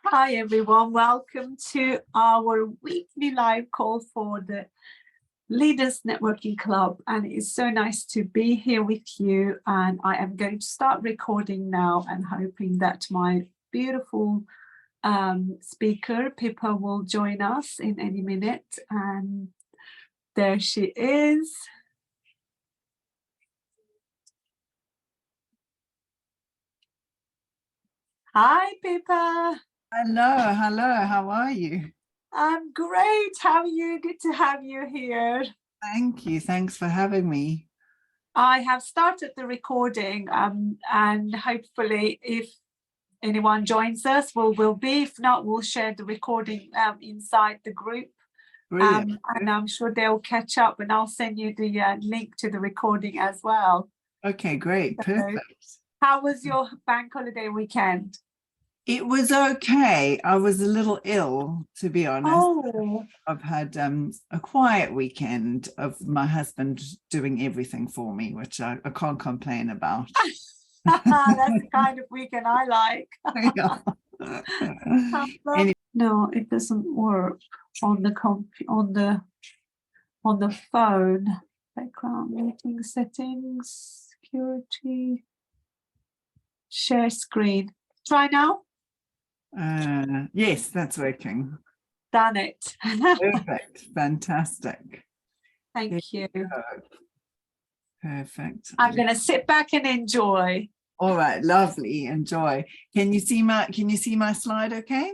Hi everyone, welcome to our weekly live call for the Leaders Networking Club, and it's so nice to be here with you. And I am going to start recording now and hoping that my beautiful speaker Pippa will join us in any minute. And there she is. Hi Pippa. Hello, how are you? I'm great. How are you? Good to have you here. Thank you. Thanks for having me. I have started the recording, and hopefully if anyone joins us, we'll be. If not, we'll share the recording inside the group. Brilliant. And I'm sure they'll catch up, and I'll send you the link to the recording as well. Okay, great. Perfect. How was your bank holiday weekend? It was okay. I was a little ill, to be honest. Oh. I've had a quiet weekend of my husband doing everything for me, which I can't complain about. That's the kind of weekend I like. No, it doesn't work on the phone. Background meeting settings, security, share screen. Try now. Yes, that's working. Done it. Perfect. Fantastic. Thank you. Perfect. I'm going to sit back and enjoy. All right, lovely. Enjoy. Can you see my slide okay?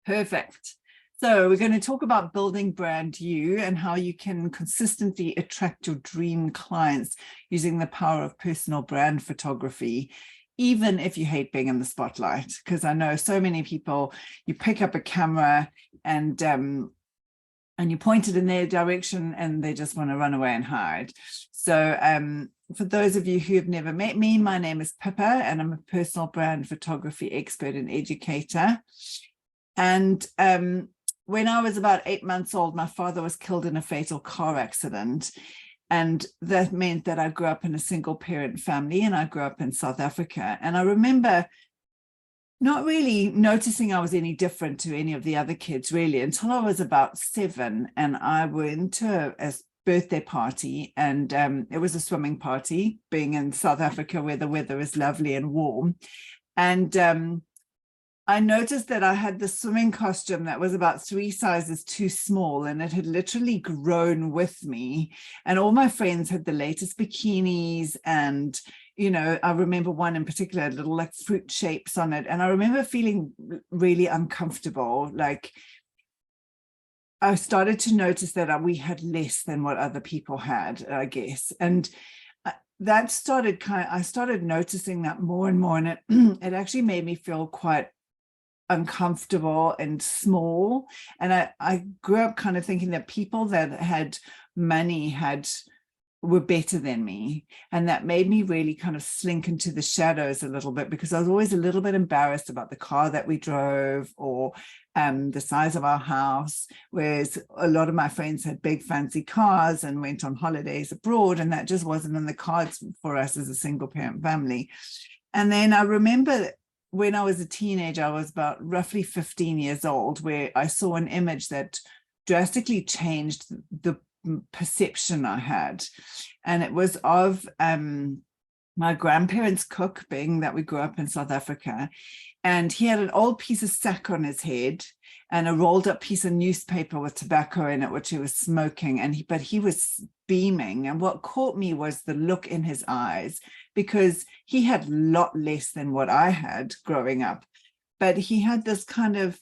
Perfect. So we're going to talk about building brand you and how you can consistently attract your dream clients using the power of personal brand photography, even if you hate being in the spotlight. Because I know so many people, you pick up a camera and you point it in their direction and they just want to run away and hide. So for those of you who have never met me, my name is Pippa and I'm a personal brand photography expert and educator. And when I was about 8 months old, my father was killed in a fatal car accident. And that meant that I grew up in a single parent family and I grew up in South Africa. And I remember not really noticing I was any different to any of the other kids really until I was about 7 and I went to a birthday party and it was a swimming party, being in South Africa where the weather is lovely and warm. And I noticed that I had the swimming costume that was about 3 sizes too small and it had literally grown with me. And all my friends had the latest bikinis and, you know, I remember one in particular had little like fruit shapes on it. And I remember feeling really uncomfortable. Like I started to notice that we had less than what other people had, I guess. And that started I started noticing that more and more. And it actually made me feel quite uncomfortable and small. And I grew up kind of thinking that people that had money were better than me. And that made me really kind of slink into the shadows a little bit because I was always a little bit embarrassed about the car that we drove or the size of our house, whereas a lot of my friends had big fancy cars and went on holidays abroad, and that just wasn't in the cards for us as a single parent family. And then I remember when I was a teenager, I was about roughly 15 years old, where I saw an image that drastically changed the perception I had. And it was of my grandparents' cook, being that we grew up in South Africa. And he had an old piece of sack on his head and a rolled up piece of newspaper with tobacco in it, which he was smoking. But he was beaming. And what caught me was the look in his eyes, because he had a lot less than what I had growing up. But he had this kind of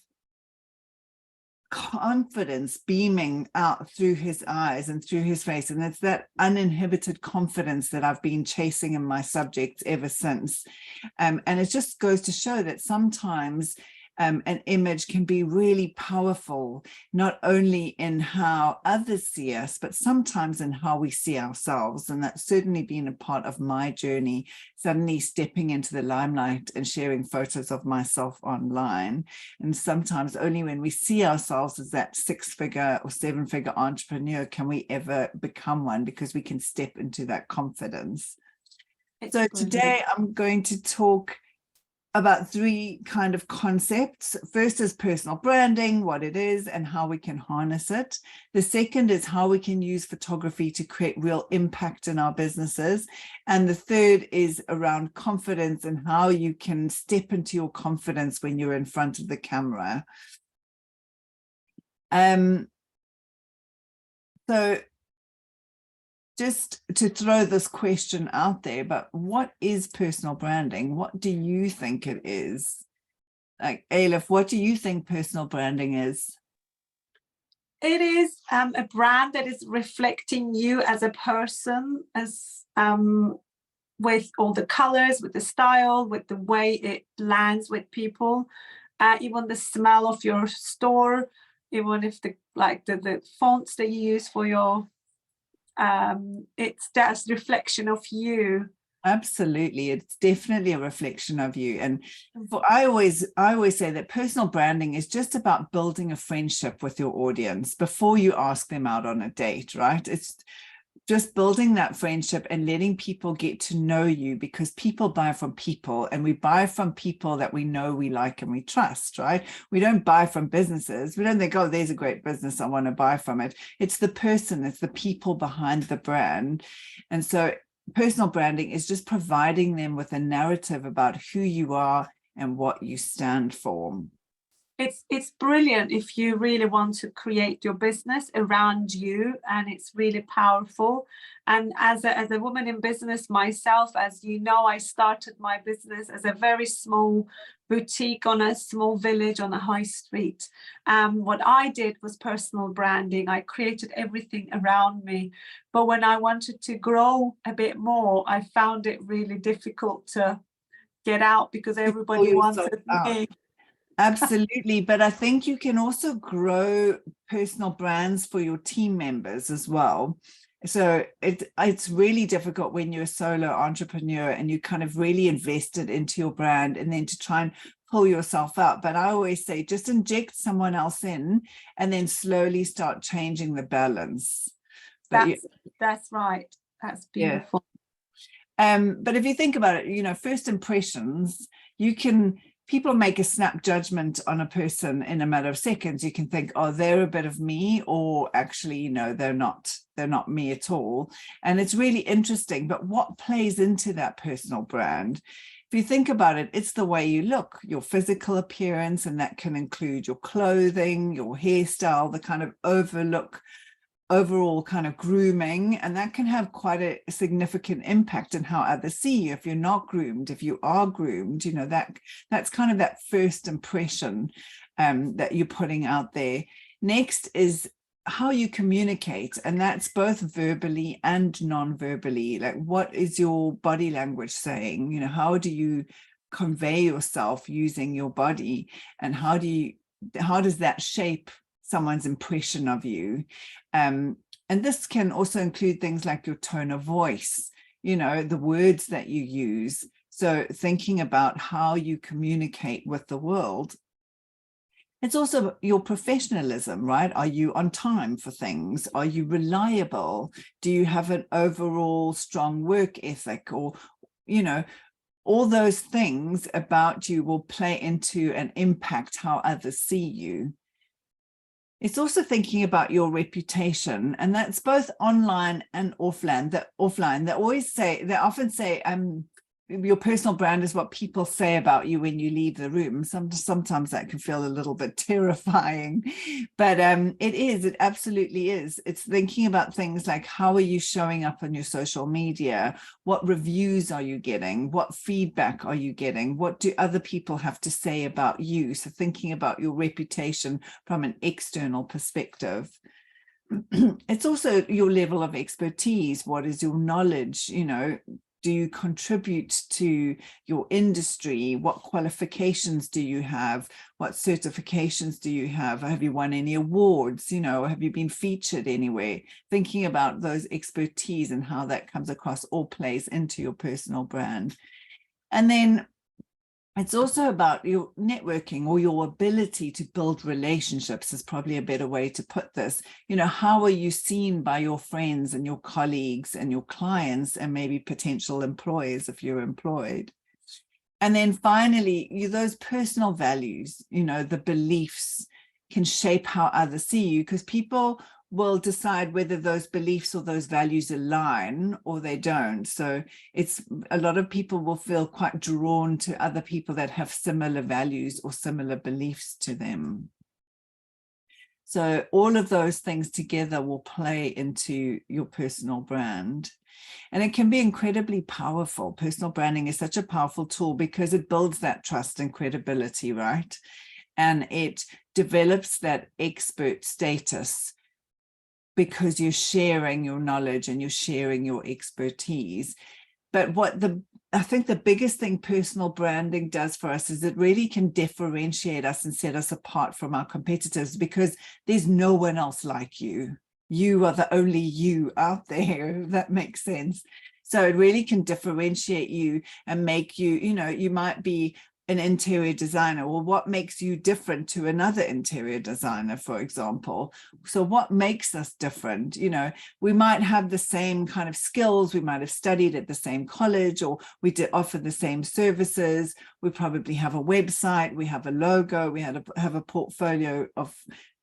confidence beaming out through his eyes and through his face. And it's that uninhibited confidence that I've been chasing in my subjects ever since. And it just goes to show that sometimes an image can be really powerful, not only in how others see us, but sometimes in how we see ourselves. And that's certainly been a part of my journey, suddenly stepping into the limelight and sharing photos of myself online. And sometimes only when we see ourselves as that 6-figure or 7-figure entrepreneur can we ever become one, because we can step into that confidence. So today I'm going to talk about three kind of concepts. First is personal branding, what it is and how we can harness it. The second is how we can use photography to create real impact in our businesses. And the third is around confidence and how you can step into your confidence when you're in front of the camera. So just to throw this question out there, but what is personal branding? What do you think it is? Like, Aleph, what do you think personal branding is? It is a brand that is reflecting you as a person, as with all the colors, with the style, with the way it lands with people, even the smell of your store, even if the fonts that you use for your it's that reflection of you. Absolutely, it's definitely a reflection of you. And I always say that personal branding is just about building a friendship with your audience before you ask them out on a date, right? It's just building that friendship and letting people get to know you, because people buy from people, and we buy from people that we know, we like, and we trust, right? We don't buy from businesses. We don't think, oh, there's a great business, I want to buy from it. It's the person, it's the people behind the brand. And so personal branding is just providing them with a narrative about who you are and what you stand for. It's brilliant if you really want to create your business around you, and it's really powerful. And as a woman in business myself, as you know, I started my business as a very small boutique on a small village on a high street. What I did was personal branding. I created everything around me. But when I wanted to grow a bit more, I found it really difficult to get out because everybody wanted me. Absolutely. But I think you can also grow personal brands for your team members as well. So it's really difficult when you're a solo entrepreneur and you kind of really invested into your brand, and then to try and pull yourself out. But I always say, just inject someone else in and then slowly start changing the balance. But that's right. That's beautiful. Yeah. But if you think about it, you know, first impressions, people make a snap judgment on a person in a matter of seconds. You can think, oh, they're a bit of me, or actually, you know, they're not me at all. And it's really interesting. But what plays into that personal brand? If you think about it, it's the way you look, your physical appearance, and that can include your clothing, your hairstyle, the kind of overall kind of grooming, and that can have quite a significant impact on how others see you. If you're not groomed, if you are groomed, you know, that's kind of that first impression that you're putting out there. Next is how you communicate, and that's both verbally and non-verbally. Like, what is your body language saying? You know, how do you convey yourself using your body, and how does that shape someone's impression of you? And this can also include things like your tone of voice, you know, the words that you use. So thinking about how you communicate with the world. It's also your professionalism, right? Are you on time for things? Are you reliable? Do you have an overall strong work ethic? Or, you know, all those things about you will play into and impact how others see you. It's also thinking about your reputation, and that's both online and offline. They often say, your personal brand is what people say about you when you leave the room. Sometimes that can feel a little bit terrifying, but it absolutely is. It's thinking about things like, how are you showing up on your social media? What reviews are you getting? What feedback are you getting? What do other people have to say about you? So thinking about your reputation from an external perspective. It's also your level of expertise. What is your knowledge? You know, do you contribute to your industry? What qualifications do you have? What certifications do you have? Have you won any awards? You know, have you been featured anywhere? Thinking about those expertise and how that comes across all plays into your personal brand. And then it's also about your networking, or your ability to build relationships is probably a better way to put this. You know, how are you seen by your friends and your colleagues and your clients, and maybe potential employers if you're employed? And then finally, those personal values, the beliefs can shape how others see you, because people will decide whether those beliefs or those values align or they don't. So it's a lot of people will feel quite drawn to other people that have similar values or similar beliefs to them. So all of those things together will play into your personal brand. And it can be incredibly powerful. Personal branding is such a powerful tool because it builds that trust and credibility, right? And it develops that expert status because you're sharing your knowledge and you're sharing your expertise. But I think the biggest thing personal branding does for us is it really can differentiate us and set us apart from our competitors, because there's no one else like you. You are the only you out there, if that makes sense. So it really can differentiate you and make you, you might be an interior designer. Well, what makes you different to another interior designer, for example? So what makes us different? We might have the same kind of skills. We might have studied at the same college, or we did offer the same services. We probably have a website. We have a logo. We have a portfolio of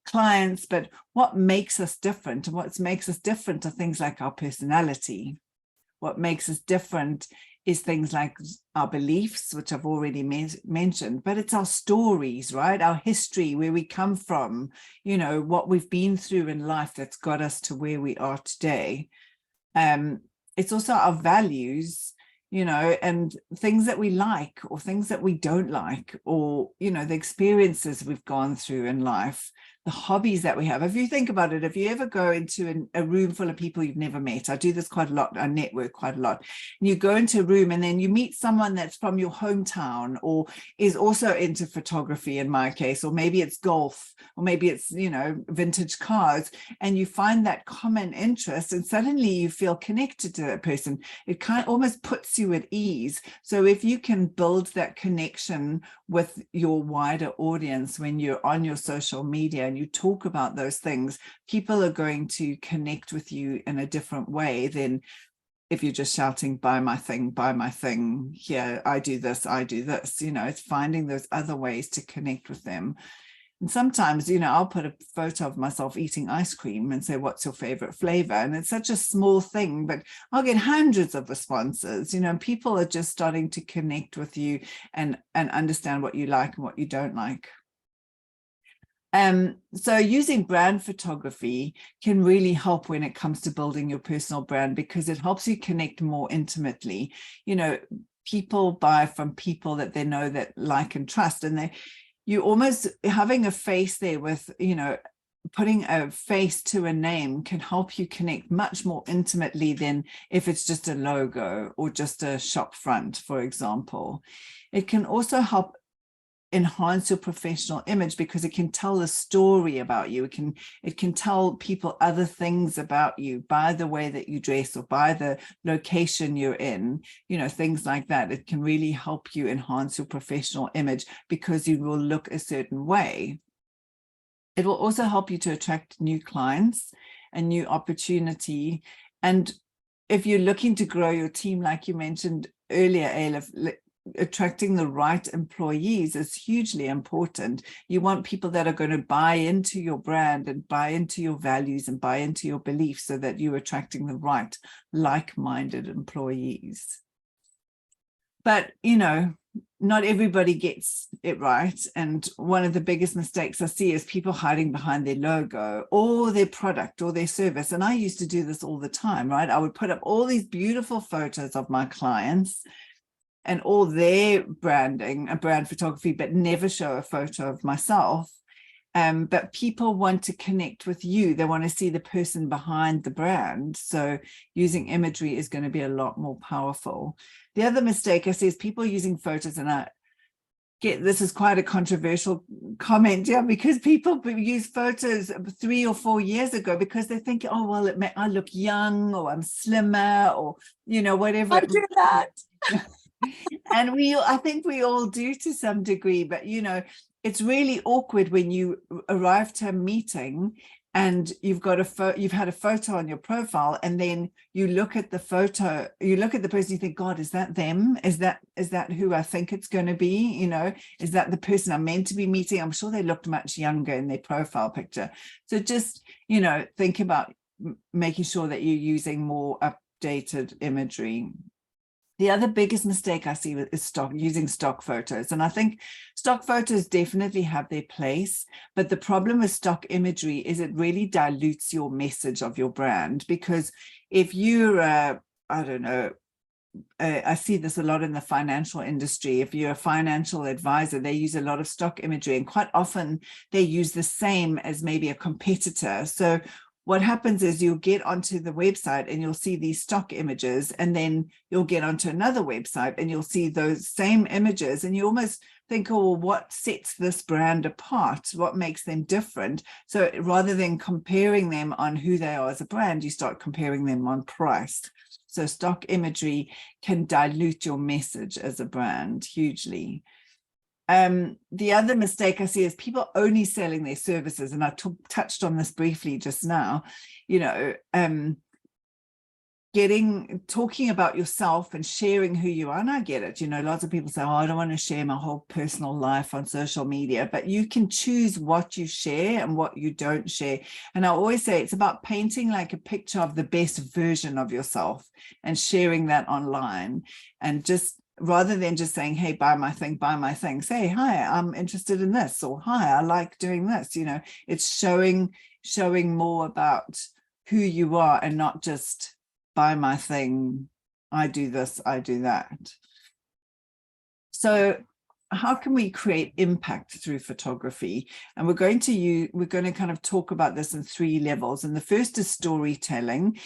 clients. But what makes us different? And what makes us different are things like our personality. What makes us different is things like our beliefs, which I've already mentioned, but it's our stories, right? Our history, where we come from, what we've been through in life that's got us to where we are today. It's also our values, and things that we like or things that we don't like, or, the experiences we've gone through in life, the hobbies that we have. If you think about it, if you ever go into a room full of people you've never met, I do this quite a lot, I network quite a lot, and you go into a room and then you meet someone that's from your hometown or is also into photography in my case, or maybe it's golf, or maybe it's, vintage cars, and you find that common interest and suddenly you feel connected to that person. It kind of almost puts you at ease. So if you can build that connection with your wider audience when you're on your social media and you talk about those things, people are going to connect with you in a different way than if you're just shouting, buy my thing, here, I do this, it's finding those other ways to connect with them. And sometimes, I'll put a photo of myself eating ice cream and say, what's your favorite flavor? And it's such a small thing, but I'll get hundreds of responses. People are just starting to connect with you and understand what you like and what you don't like. So using brand photography can really help when it comes to building your personal brand, because it helps you connect more intimately. People buy from people that they know, that like and trust, and you almost having a face there with, putting a face to a name can help you connect much more intimately than if it's just a logo or just a shop front, for example. It can also help enhance your professional image because it can tell a story about you. It can tell people other things about you by the way that you dress or by the location you're in, things like that. It can really help you enhance your professional image because you will look a certain way. It will also help you to attract new clients and new opportunity. And if you're looking to grow your team, like you mentioned earlier, Ailif, attracting the right employees is hugely important. You want people that are going to buy into your brand and buy into your values and buy into your beliefs, so that you're attracting the right like-minded employees. But, not everybody gets it right. And one of the biggest mistakes I see is people hiding behind their logo or their product or their service. And I used to do this all the time, right? I would put up all these beautiful photos of my clients and all their branding and brand photography, but never show a photo of myself. But people want to connect with you. They want to see the person behind the brand. So using imagery is going to be a lot more powerful. The other mistake I see is people using photos, and this is quite a controversial comment, because people use photos 3 or 4 years ago because they think, oh, well, I look young, or I'm slimmer, or, whatever. I do that. And I think we all do to some degree, but it's really awkward when you arrive to a meeting and you've got you've had a photo on your profile, and then you look at the photo, you look at the person, you think, God, is that them? Is that who I think it's going to be? You know, is that the person I'm meant to be meeting? I'm sure they looked much younger in their profile picture. So just, you know, think about making sure that you're using more updated imagery. The other biggest mistake I see is using stock photos. And I think stock photos definitely have their place, but the problem with stock imagery is it really dilutes your message of your brand. Because if you're, I don't know, I see this a lot in the financial industry. If you're a financial advisor, they use a lot of stock imagery, and quite often they use the same as maybe a competitor. So what happens is you'll get onto the website and you'll see these stock images, and then you'll get onto another website and you'll see those same images, and you almost think, oh, well, what sets this brand apart? What makes them different? So rather than comparing them on who they are as a brand, you start comparing them on price. So stock imagery can dilute your message as a brand hugely. The other mistake I see is people only selling their services, and I touched on this briefly just now, you know, talking about yourself and sharing who you are. And I get it, you know, lots of people say, oh, I don't want to share my whole personal life on social media, but you can choose what you share and what you don't share. And I always say it's about painting like a picture of the best version of yourself and sharing that online. And just rather than just saying, hey, buy my thing, say, hi, I'm interested in this, or hi, I like doing this. You know, it's showing more about who you are and not just buy my thing, I do this, I do that. So how can we create impact through photography? And we're going to kind of talk about this in 3 levels. And the first is storytelling,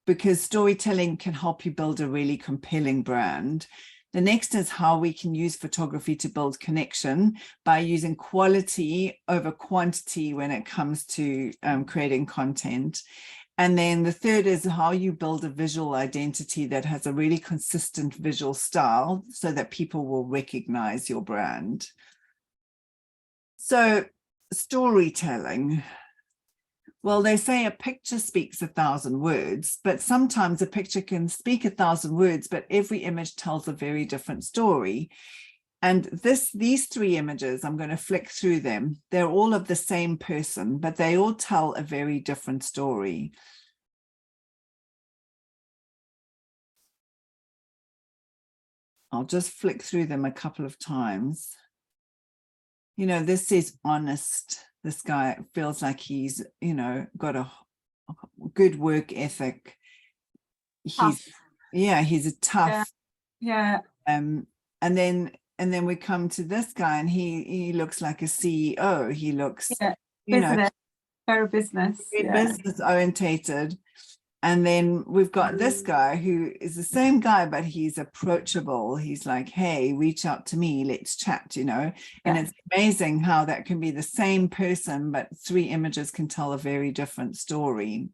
because storytelling can help you build a really compelling brand. The next is how we can use photography to build connection by using quality over quantity when it comes to creating content. And then the third is how you build a visual identity that has a really consistent visual style so that people will recognize your brand. So storytelling. Well, they say a picture speaks 1,000 words, but sometimes a picture can speak 1,000 words, but every image tells a very different story. And these 3 images, I'm going to flick through them. They're all of the same person, but they all tell a very different story. I'll just flick through them a couple of times. You know, this says honest. This guy feels like he's, you know, got a good work ethic. He's a tough. Yeah. And then we come to this guy, and he looks like a CEO. He looks, you know, very business orientated. And then we've got this guy who is the same guy, but he's approachable. He's like, hey, reach out to me, let's chat, you know. And it's amazing how that can be the same person, but 3 images can tell a very different story.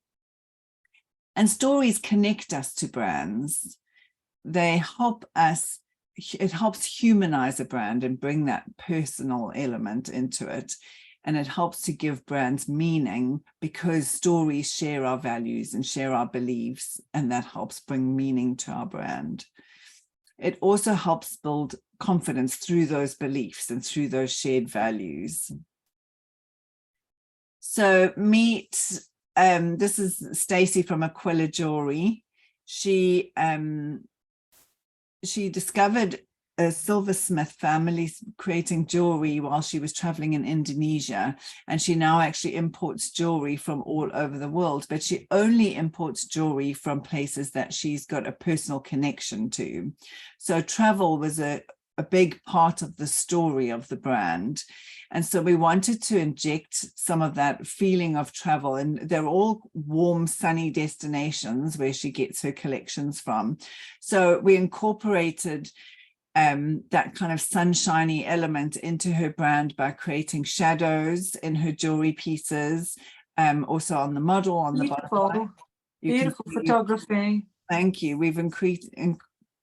And stories connect us to brands. They help us, it helps humanize a brand and bring that personal element into it. And it helps to give brands meaning, because stories share our values and share our beliefs, and that helps bring meaning to our brand. It also helps build confidence through those beliefs and through those shared values. So meet, this is Stacey from Aquila Jewelry. She discovered a silversmith family creating jewelry while she was traveling in Indonesia, and she now actually imports jewelry from all over the world, but she only imports jewelry from places that she's got a personal connection to. So travel was a big part of the story of the brand. And so we wanted to inject some of that feeling of travel, and they're all warm, sunny destinations where she gets her collections from. So we incorporated that kind of sunshiny element into her brand by creating shadows in her jewelry pieces, also on the model, on the bottom. Beautiful photography. Thank you. We've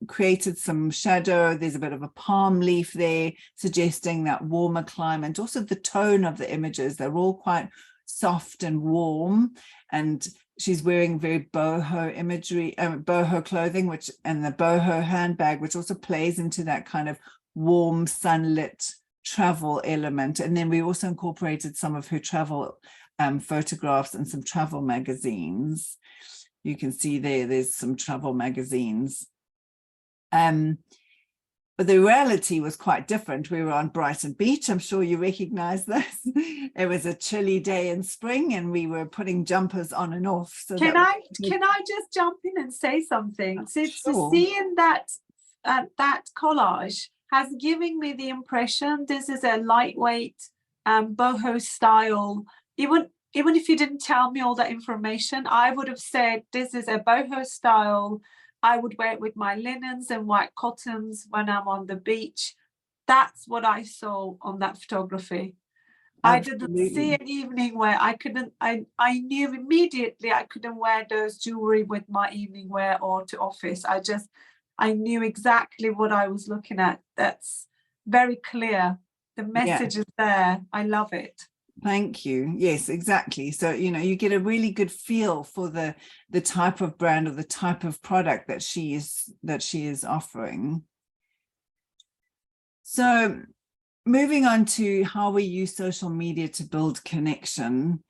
created some shadow. There's a bit of a palm leaf there, suggesting that warmer climate. Also the tone of the images, they're all quite soft and warm, and she's wearing very boho imagery, boho clothing, and the boho handbag, which also plays into that kind of warm sunlit travel element. And then we also incorporated some of her travel photographs and some travel magazines. You can see there's some travel magazines. But the reality was quite different. We were on Brighton Beach. I'm sure you recognize this. It was a chilly day in spring and we were putting jumpers on and off. So can I just jump in and say something? So sure. Seeing that that collage has given me the impression this is a lightweight boho style. Even if you didn't tell me all that information, I would have said this is a boho style. I would wear it with my linens and white cottons when I'm on the beach. That's what I saw on that photography. Absolutely. I didn't see an evening wear. I knew immediately I couldn't wear those jewelry with my evening wear or to office. I knew exactly what I was looking at. That's very clear. The message is there. I love it. Thank you. Yes, exactly. So, you get a really good feel for the type of brand or the type of product that she is offering. So moving on to how we use social media to build connection.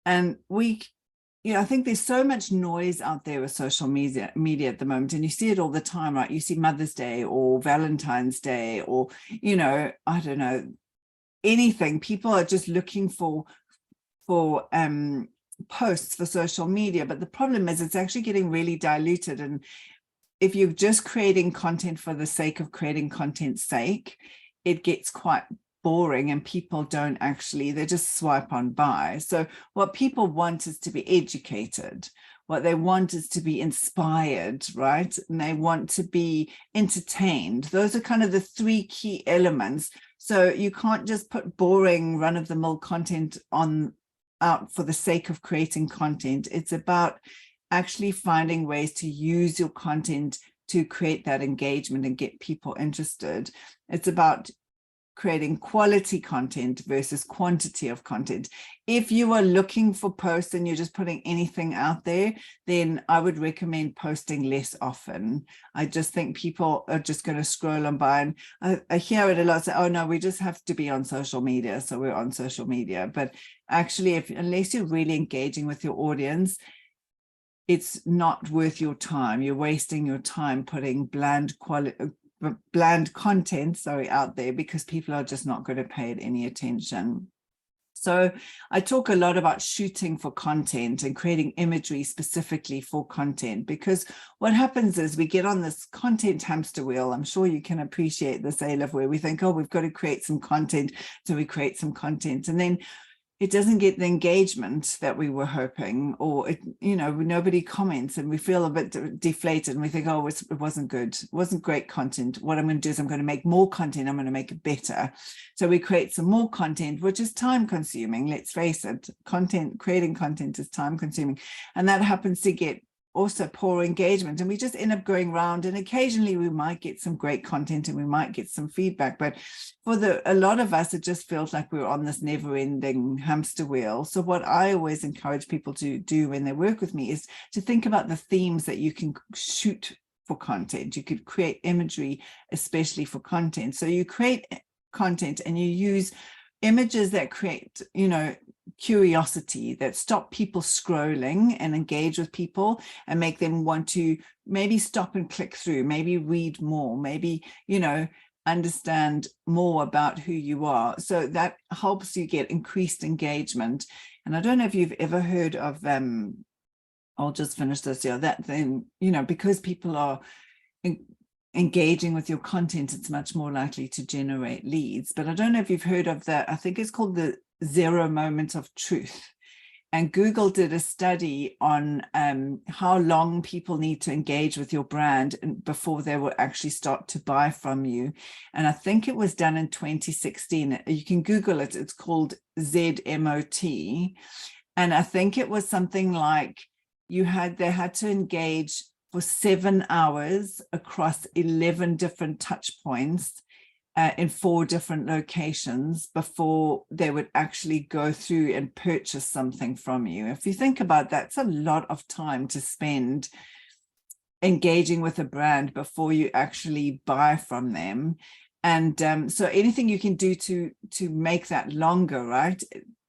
And I think there's so much noise out there with social media at the moment, and you see it all the time, right? You see Mother's Day or Valentine's Day or, I don't know, anything. People are just looking for posts for social media, but the problem is it's actually getting really diluted. And if you're just creating content for the sake of creating content's sake, it gets quite boring and people don't actually, they just swipe on by. So what people want is to be educated. What they want is to be inspired, right? And they want to be entertained. Those are kind of the three key elements. So you can't just put boring run-of-the-mill content out for the sake of creating content. It's about actually finding ways to use your content to create that engagement and get people interested. It's about creating quality content versus quantity of content. If you are looking for posts and you're just putting anything out there, then I would recommend posting less often. I just think people are just going to scroll on by, and I hear it a lot, say, oh no, we just have to be on social media, so we're on social media. But actually, unless you're really engaging with your audience, it's not worth your time. You're wasting your time putting bland content out there because people are just not going to pay it any attention. So I talk a lot about shooting for content and creating imagery specifically for content, because what happens is we get on this content hamster wheel. I'm sure you can appreciate this, Aleph, where we think, oh, we've got to create some content. So we create some content and then it doesn't get the engagement that we were hoping, or nobody comments and we feel a bit deflated and we think, oh, it wasn't good. It wasn't great content. What I'm going to do is I'm going to make more content. I'm going to make it better. So we create some more content, which is time consuming. Let's face it, creating content is time consuming. And that happens to get also poor engagement, and we just end up going round, and occasionally we might get some great content and we might get some feedback, but for a lot of us it just feels like we're on this never-ending hamster wheel. So what I always encourage people to do when they work with me is to think about the themes that you can shoot for content. You could create imagery especially for content. So you create content and you use images that create curiosity, that stop people scrolling and engage with people and make them want to maybe stop and click through, maybe read more, maybe understand more about who you are. So that helps you get increased engagement. And I don't know if you've ever heard of I'll just finish this here, that then because people are engaging with your content, it's much more likely to generate leads. But I don't know if you've heard of that. I think it's called the 0 moment of truth. And Google did a study on how long people need to engage with your brand before they will actually start to buy from you. And I think it was done in 2016. You can Google it. It's called ZMOT. And I think it was something like they had to engage for 7 hours across 11 different touch points in 4 different locations before they would actually go through and purchase something from you. If you think about that, it's a lot of time to spend engaging with a brand before you actually buy from them. And so anything you can do to make that longer, right?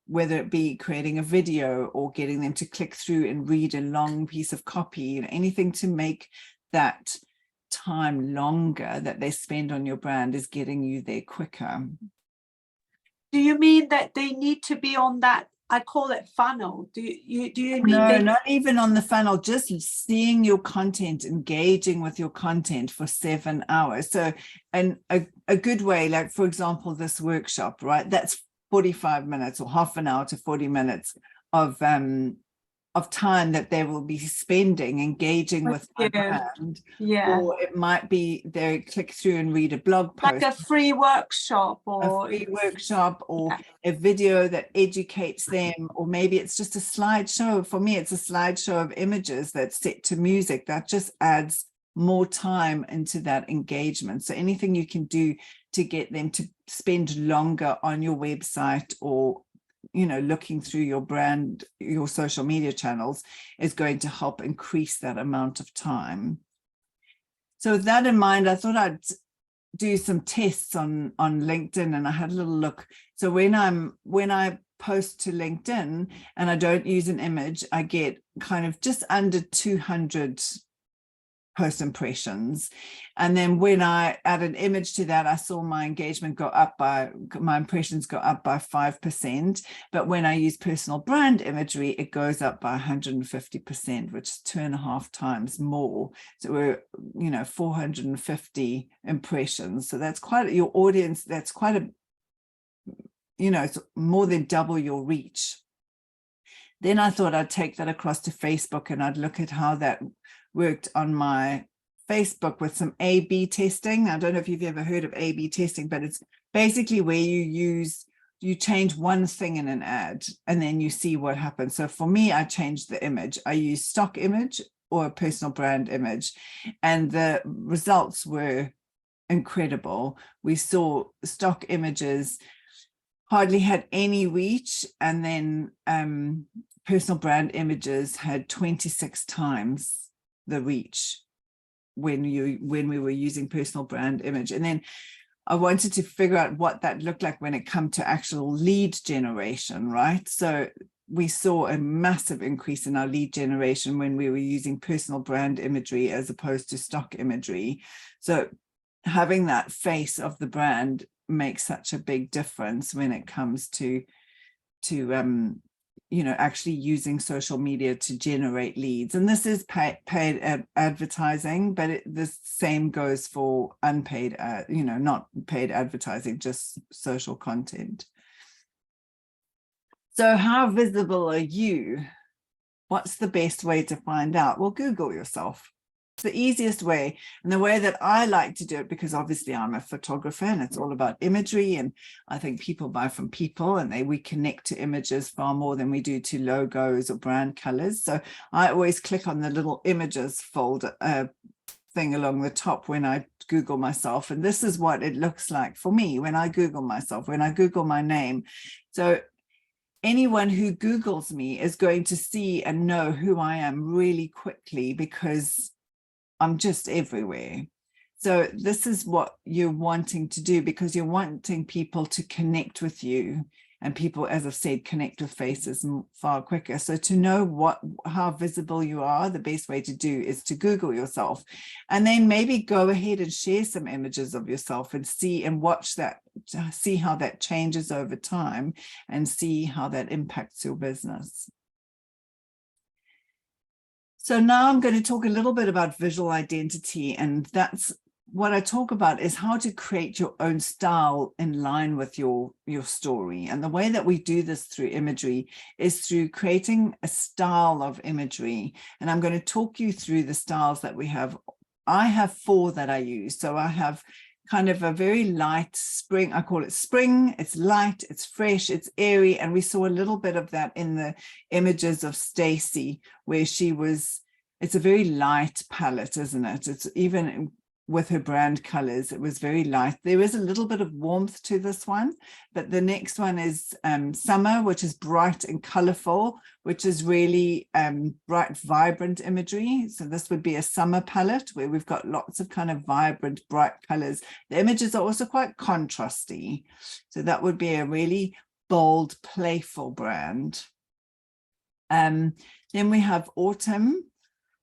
Whether it be creating a video or getting them to click through and read a long piece of copy, anything to make that time longer that they spend on your brand is getting you there quicker. Do you mean that they need to be on that, I call it funnel? Do you mean no, not even on the funnel, just seeing your content, engaging with your content for 7 hours. So, and a good way, like for example, this workshop, right? That's 45 minutes or half an hour to 40 minutes of time that they will be spending engaging with my brand. Yeah. Or it might be they click through and read a blog post. Like a free workshop or a video that educates them, or maybe it's just a slideshow. For me, it's a slideshow of images that's set to music that just adds more time into that engagement. So anything you can do to get them to spend longer on your website or looking through your brand, your social media channels, is going to help increase that amount of time. So with that in mind, I thought I'd do some tests on LinkedIn, and I had a little look. So when I post to LinkedIn and I don't use an image, I get kind of just under 200 post impressions. And then when I add an image to that, I saw my impressions go up by 5%. But when I use personal brand imagery, it goes up by 150%, which is 2.5 times more. So we're, 450 impressions. So that's quite your audience. That's quite a, it's more than double your reach. Then I thought I'd take that across to Facebook and I'd look at how that worked on my Facebook with some A/B testing. I don't know if you've ever heard of A/B testing, but it's basically where you change one thing in an ad and then you see what happens. So for me, I changed the image. I used stock image or a personal brand image, and the results were incredible. We saw stock images hardly had any reach, and then personal brand images had 26 times the reach when we were using personal brand image. And then I wanted to figure out what that looked like when it come to actual lead generation, right? So we saw a massive increase in our lead generation when we were using personal brand imagery as opposed to stock imagery. So having that face of the brand makes such a big difference when it comes to actually using social media to generate leads. And this is paid advertising, but the same goes for unpaid, not paid advertising, just social content. So how visible are you? What's the best way to find out? Well, Google yourself. It's the easiest way, and the way that I like to do it, because obviously I'm a photographer and it's all about imagery, and I think people buy from people and we connect to images far more than we do to logos or brand colors. So I always click on the little images folder thing along the top when I Google myself, and this is what it looks like for me when I Google myself, when I Google my name. So anyone who Googles me is going to see and know who I am really quickly, because I'm just everywhere. So this is what you're wanting to do, because you're wanting people to connect with you, and people, as I've said, connect with faces far quicker. So to know how visible you are, the best way to do is to Google yourself, and then maybe go ahead and share some images of yourself and see and watch that, see how that changes over time and see how that impacts your business. So now I'm going to talk a little bit about visual identity, and that's what I talk about is how to create your own style in line with your story. And the way that we do this through imagery is through creating a style of imagery. And I'm going to talk you through the styles that we have. I have 4 that I use. So I have kind of a very light spring. I call it spring. It's light, it's fresh, it's airy. And we saw a little bit of that in the images of Stacy, where it's a very light palette, isn't it? It's even with her brand colors. It was very light. There is a little bit of warmth to this one, but the next one is summer, which is bright and colorful, which is really bright, vibrant imagery. So this would be a summer palette where we've got lots of kind of vibrant, bright colors. The images are also quite contrasty. So that would be a really bold, playful brand. Then we have autumn,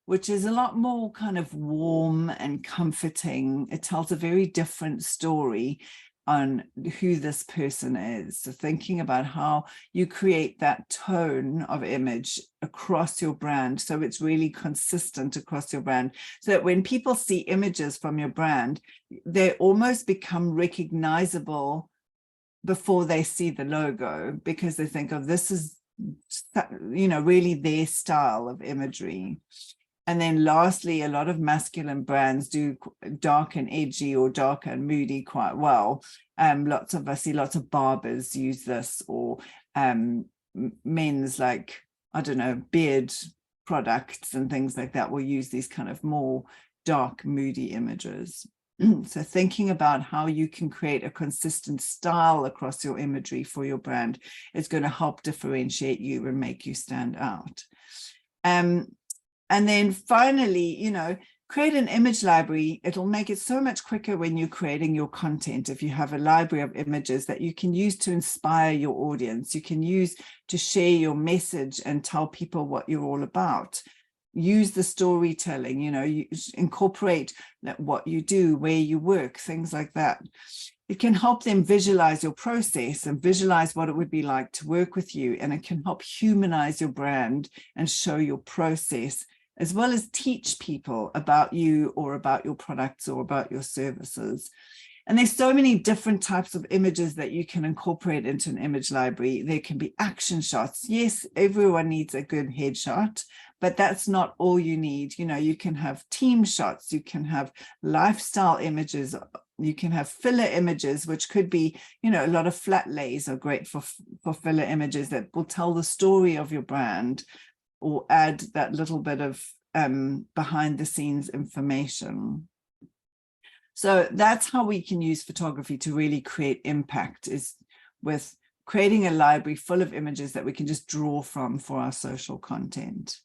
which is a lot more kind of warm and comforting. It tells a very different story on who this person is. So thinking about how you create that tone of image across your brand, so it's really consistent across your brand, so that when people see images from your brand, they almost become recognizable before they see the logo, because they think, oh, this is, you know, really their style of imagery. And then lastly, a lot of masculine brands do dark and edgy or dark and moody quite well. I see lots of barbers use this, or men's, like, I don't know, beard products and things like that will use these kind of more dark, moody images. So thinking about how you can create a consistent style across your imagery for your brand is going to help differentiate you and make you stand out. And then finally, you know, create an image library. It'll make it so much quicker when you're creating your content. If you have a library of images that you can use to inspire your audience, you can use to share your message and tell people what you're all about. Use the storytelling, you know, you incorporate what you do, where you work, things like that. It can help them visualize your process and visualize what it would be like to work with you. And it can help humanize your brand and show your process, as well as teach people about you or about your products or about your services. And there's so many different types of images that you can incorporate into an image library. There can be action shots. Yes, everyone needs a good headshot, but that's not all you need. You know, you can have team shots, you can have lifestyle images, you can have filler images, which could be, you know, a lot of flat lays are great for filler images that will tell the story of your brand, or add that little bit of behind the scenes information. So that's how we can use photography to really create impact, is with creating a library full of images that we can just draw from for our social content.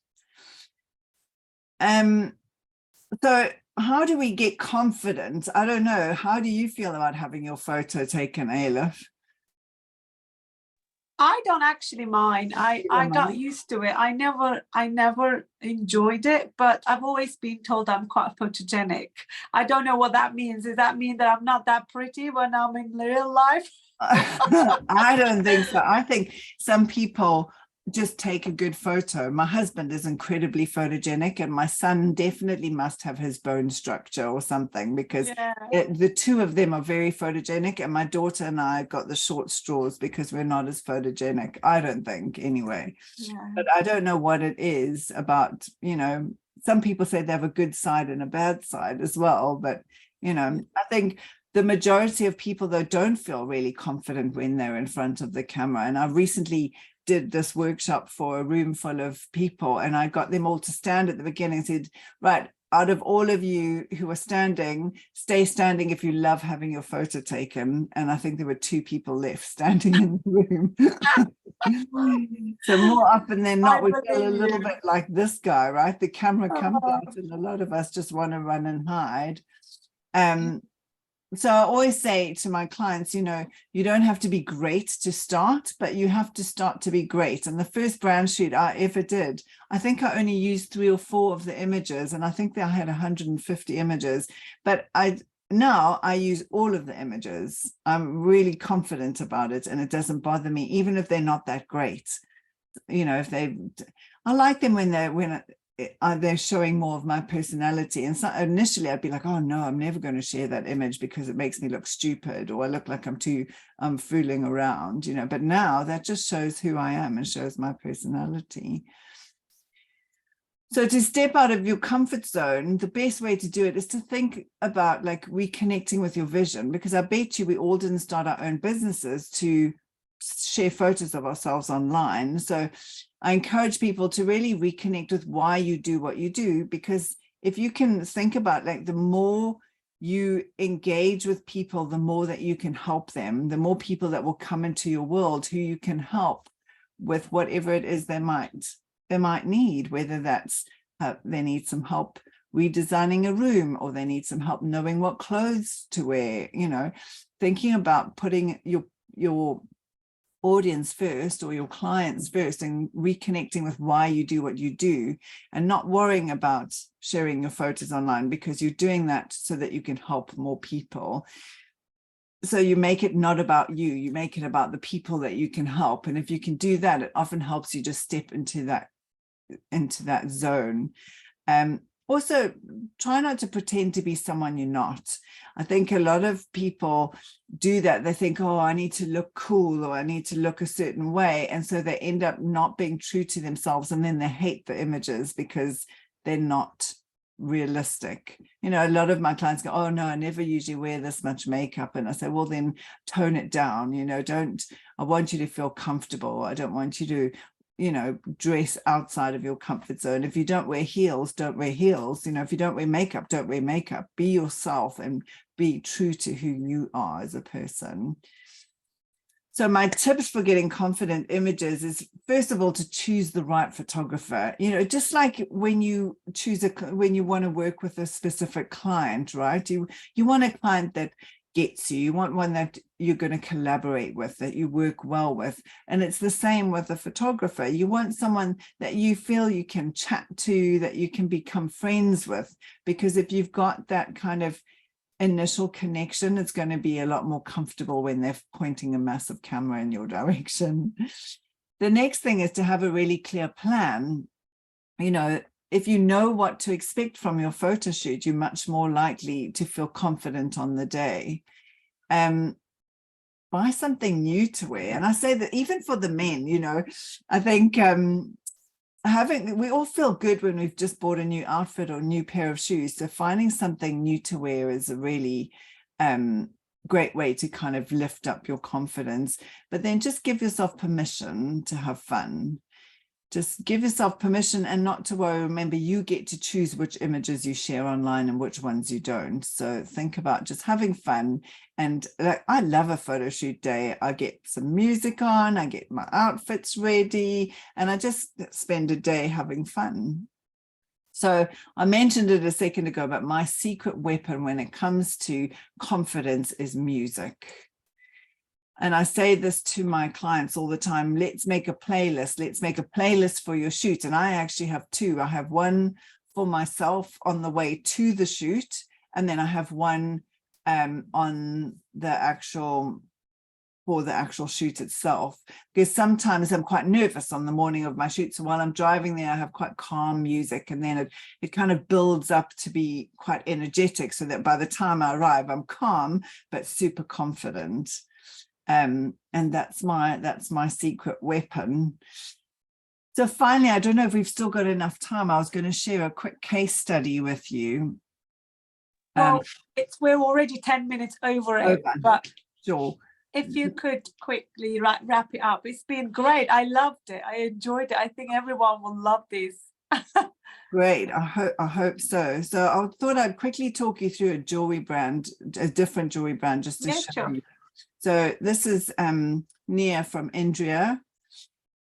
So how do we get confident? I don't know. How do you feel about having your photo taken, Ailif? I don't actually mind. I got used to it. I never enjoyed it, but I've always been told I'm quite photogenic. I don't know what that means. Does that mean that I'm not that pretty when I'm in real life? I don't think so. I think some people just take a good photo. My husband is incredibly photogenic, and my son definitely must have his bone structure or something, because the two of them are very photogenic, and my daughter and I got the short straws because we're not as photogenic, I don't think, anyway. But I don't know what it is about, you know, some people say they have a good side and a bad side as well, but, you know, I think the majority of people, though, don't feel really confident when they're in front of the camera. And I recently did this workshop for a room full of people, and I got them all to stand at the beginning and said, right, out of all of you who are standing, stay standing if you love having your photo taken. And I think there were 2 people left standing in the room. So more often than not, we feel a little bit like this guy, right? The camera comes out and a lot of us just want to run and hide. So I always say to my clients, you know, you don't have to be great to start, but you have to start to be great. And the first brand shoot I ever did, I think I only used 3 or 4 of the images, and I think that I had 150 images, but now I use all of the images. I'm really confident about it, and it doesn't bother me, even if they're not that great. You know, I like them when they're showing more of my personality. And so initially I'd be like, oh no, I'm never going to share that image because it makes me look stupid, or I look like I'm fooling around, you know. But now that just shows who I am and shows my personality. So to step out of your comfort zone, the best way to do it is to think about like reconnecting with your vision, because I bet you we all didn't start our own businesses to share photos of ourselves online. So I encourage people to really reconnect with why you do what you do, because if you can think about like the more you engage with people, the more that you can help them, the more people that will come into your world who you can help with whatever it is they might need, whether that's they need some help redesigning a room, or they need some help knowing what clothes to wear, thinking about putting your audience first, or your clients first, and reconnecting with why you do what you do, and not worrying about sharing your photos online, because you're doing that so that you can help more people. So you make it not about you, you make it about the people that you can help. And if you can do that, it often helps you just step into that zone. Also, try not to pretend to be someone you're not. I think a lot of people do that. They think, oh, I need to look cool, or I need to look a certain way. And so they end up not being true to themselves. And then they hate the images because they're not realistic. A lot of my clients go, oh, no, I never usually wear this much makeup. And I say, well, then tone it down. I want you to feel comfortable. I don't want you to dress outside of your comfort zone. If you don't wear heels, don't wear heels. If you don't wear makeup, don't wear makeup. Be yourself and be true to who you are as a person. So my tips for getting confident images is, first of all, to choose the right photographer. Just like when you want to work with a specific client, right? You want a client that gets you. You want one that you're going to collaborate with, that you work well with. And it's the same with a photographer. You want someone that you feel you can chat to, that you can become friends with, because if you've got that kind of initial connection, it's going to be a lot more comfortable when they're pointing a massive camera in your direction. The next thing is to have a really clear plan. If you know what to expect from your photo shoot, you're much more likely to feel confident on the day. Buy something new to wear. And I say that even for the men, I think we all feel good when we've just bought a new outfit or a new pair of shoes. So finding something new to wear is a really great way to kind of lift up your confidence. But then just give yourself permission to have fun. Just give yourself permission and not to worry. Remember, you get to choose which images you share online and which ones you don't. So think about just having fun. And I love a photo shoot day. I get some music on, I get my outfits ready, and I just spend a day having fun. So I mentioned it a second ago, but my secret weapon when it comes to confidence is music. And I say this to my clients all the time: let's make a playlist. Let's make a playlist for your shoot. And I actually have two. I have one for myself on the way to the shoot, and then I have one on for the actual shoot itself, because sometimes I'm quite nervous on the morning of my shoot. So while I'm driving there, I have quite calm music, and then it kind of builds up to be quite energetic, so that by the time I arrive, I'm calm but super confident. And that's my secret weapon. So finally, I don't know if we've still got enough time. I was going to share a quick case study with you. Well, we're already 10 minutes over it, but sure. If you could quickly wrap it up. It's been great. I loved it. I enjoyed it. I think everyone will love this. Great. I hope so. So I thought I'd quickly talk you through a jewelry brand, a different jewelry brand, just to show you. So this is Nia from India.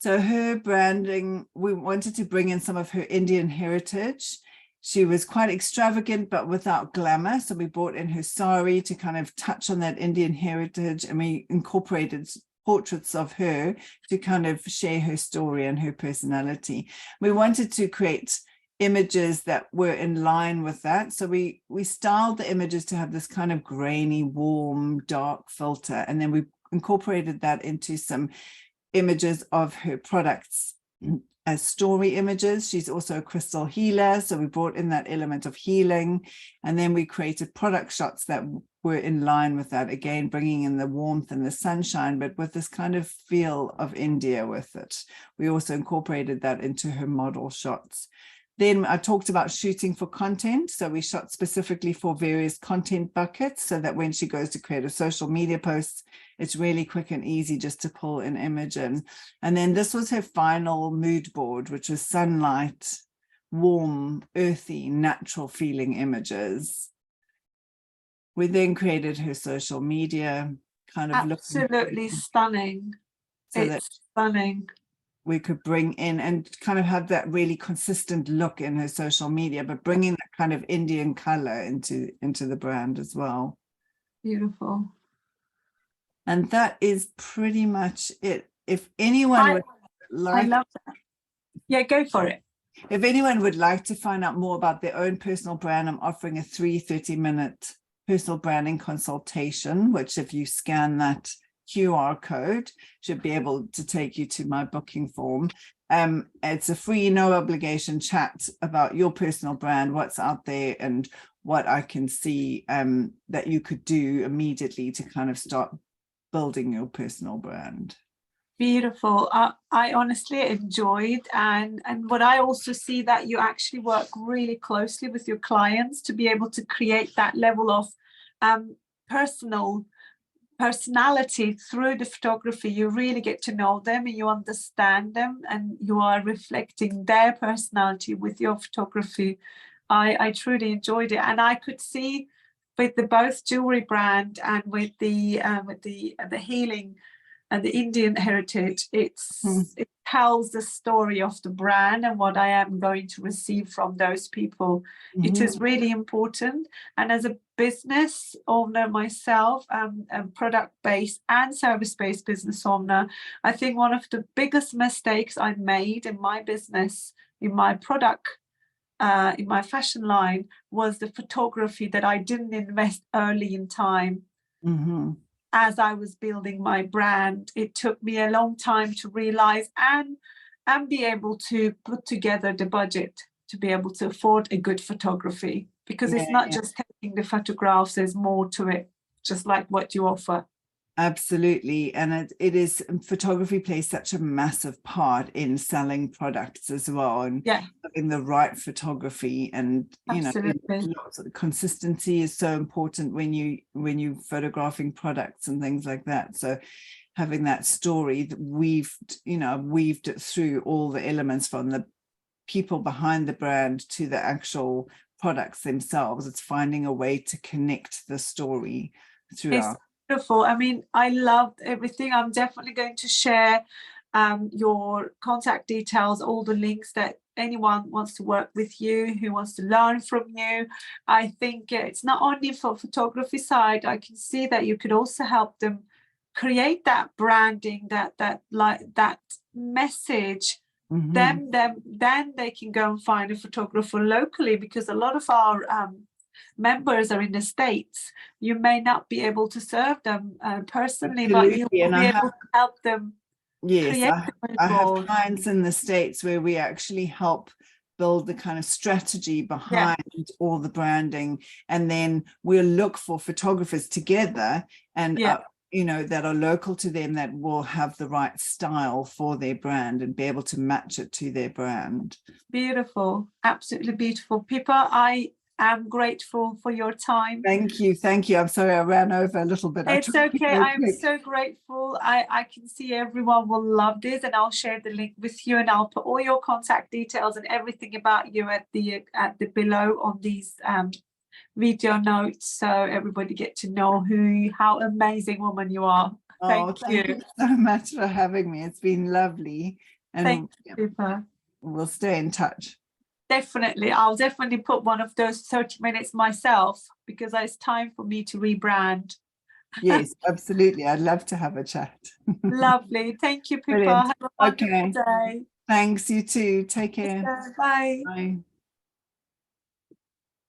So her branding, we wanted to bring in some of her Indian heritage. She was quite extravagant, but without glamour. So we brought in her sari to kind of touch on that Indian heritage, and we incorporated portraits of her to kind of share her story and her personality. We wanted to create images that were in line with that. So we styled the images to have this kind of grainy, warm, dark filter. And then we incorporated that into some images of her products as story images. She's also a crystal healer, so we brought in that element of healing. And then we created product shots that were in line with that, again bringing in the warmth and the sunshine, but with this kind of feel of India with it. We also incorporated that into her model shots. Then I talked about shooting for content. So we shot specifically for various content buckets, so that when she goes to create a social media post, it's really quick and easy just to pull an image in. And then this was her final mood board, which was sunlight, warm, earthy, natural feeling images. We then created her social media kind of look, Absolutely stunning. so that It's stunning. we could bring in and kind of have that really consistent look in her social media, but bringing that kind of Indian color into the brand as well. Beautiful. And that is pretty much it. If anyone would like, I love that. Yeah, go for it. If anyone would like to find out more about their own personal brand, I'm offering a 30-minute personal branding consultation, which if you scan that QR code should be able to take you to my booking form. It's a free, no obligation chat about your personal brand, what's out there, and what I can see that you could do immediately to kind of start building your personal brand. Beautiful. I honestly enjoyed, and what I also see that you actually work really closely with your clients to be able to create that level of personality through the photography. You really get to know them and you understand them, and you are reflecting their personality with your photography. I truly enjoyed it, and I could see with the both jewelry brand and with the healing and the Indian heritage, it tells the story of the brand and what I am going to receive from those people. It is really important. And as a business owner myself, a product-based and service-based business owner, I think one of the biggest mistakes I made in my business, in my product, in my fashion line, was the photography, that I didn't invest early in time. As I was building my brand, it took me a long time to realize and be able to put together the budget to be able to afford a good photography, because it's not just taking the photographs, there's more to it, just like what you offer. Absolutely. And it is, photography plays such a massive part in selling products as well, and having the right photography. And consistency is so important when you photographing products and things like that. So having that story that weaved it through all the elements, from the people behind the brand to the actual products themselves. It's finding a way to connect the story throughout. Beautiful. I mean, I loved everything. I'm definitely going to share your contact details, all the links that anyone wants to work with you, who wants to learn from you. I think it's not only for photography side. I can see that you could also help them create that branding, that message. Then they can go and find a photographer locally, because a lot of our members are in the States. You may not be able to serve them personally, but you will be able to help them. Yes, I have clients in the States where we actually help build the kind of strategy behind all the branding, and then we'll look for photographers together and that are local to them, that will have the right style for their brand and be able to match it to their brand. Beautiful, absolutely beautiful. Pippa, I'm grateful for your time. Thank you. I'm sorry I ran over a little bit. It's okay. I'm so grateful. I can see everyone will love this, and I'll share the link with you, and I'll put all your contact details and everything about you at the below on these video notes, so everybody get to know how amazing woman you are. Thank you so much for having me. It's been lovely. And thank you, Pippa. We'll stay in touch. Definitely. I'll definitely put one of those 30 minutes myself, because it's time for me to rebrand. Yes, absolutely. I'd love to have a chat. Lovely. Thank you, Pippa. Have a wonderful day. Thanks, you too. Take care. Bye. Bye.